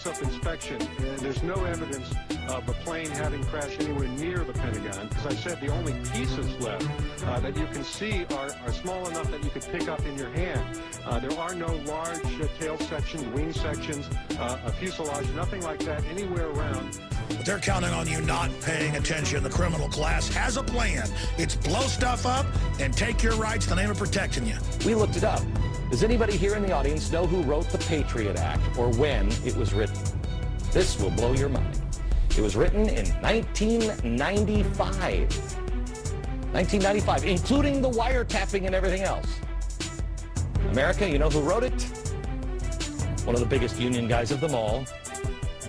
close-up inspection, there's no evidence of a plane having crashed anywhere near the Pentagon. As I said, the only pieces left that you can see are small enough that you could pick up in your hand. There are no large tail sections, wing sections, a fuselage, nothing like that anywhere around. But they're counting on you not paying attention. The criminal class has a plan. It's blow stuff up and take your rights in the name of protecting you. We looked it up. Does anybody here in the audience know who wrote the Patriot Act or when it was written? This will blow your mind. It was written in 1995. 1995, including the wiretapping and everything else. America, you know who wrote it? One of the biggest union guys of them all,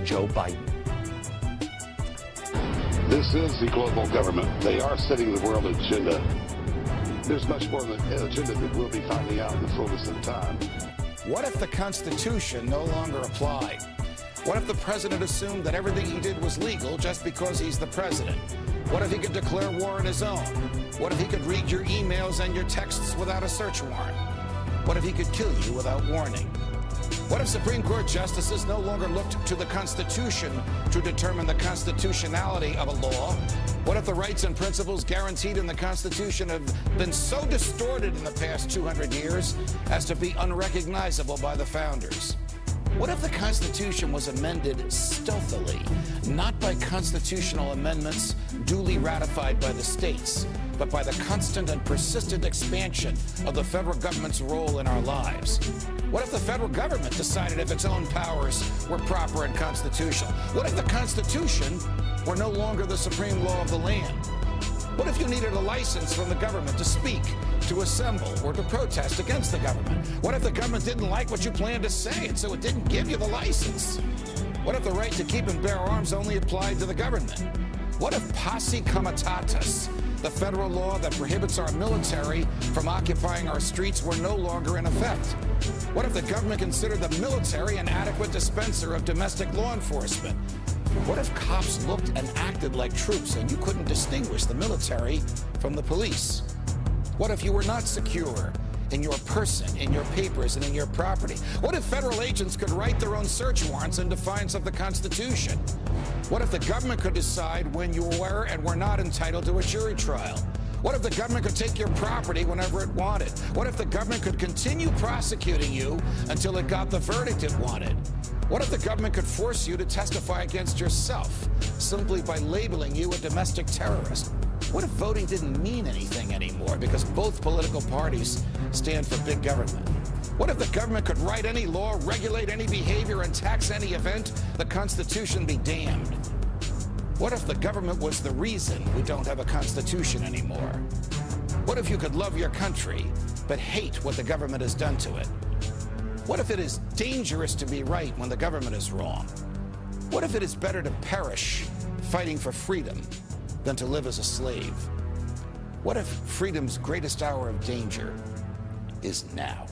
Joe Biden. This is the global government. They are setting the world agenda. There's much more than an agenda that we'll be finding out in the fullness of time. What if the Constitution no longer applied? What if the president assumed that everything he did was legal just because he's the president? What if he could declare war on his own? What if he could read your emails and your texts without a search warrant? What if he could kill you without warning? What if Supreme Court justices no longer looked to the Constitution to determine the constitutionality of a law? What if the rights and principles guaranteed in the Constitution have been so distorted in the past 200 years as to be unrecognizable by the founders? What if the Constitution was amended stealthily, not by constitutional amendments duly ratified by the states, but by the constant and persistent expansion of the federal government's role in our lives? What if the federal government decided if its own powers were proper and constitutional? What if the Constitution were no longer the supreme law of the land? What if you needed a license from the government to speak, to assemble, or to protest against the government? What if the government didn't like what you planned to say, and so it didn't give you the license? What if the right to keep and bear arms only applied to the government? What if posse comitatus, the federal law that prohibits our military from occupying our streets, were no longer in effect? What if the government considered the military an adequate dispenser of domestic law enforcement? What if cops looked and acted like troops and you couldn't distinguish the military from the police? What if you were not secure in your person, in your papers, and in your property? What if federal agents could write their own search warrants in defiance of the Constitution? What if the government could decide when you were and were not entitled to a jury trial? What if the government could take your property whenever it wanted? What if the government could continue prosecuting you until it got the verdict it wanted? What if the government could force you to testify against yourself simply by labeling you a domestic terrorist? What if voting didn't mean anything anymore because both political parties stand for big government? What if the government could write any law, regulate any behavior, and tax any event? The Constitution be damned. What if the government was the reason we don't have a Constitution anymore? What if you could love your country but hate what the government has done to it? What if it is dangerous to be right when the government is wrong? What if it is better to perish fighting for freedom than to live as a slave? What if freedom's greatest hour of danger is now?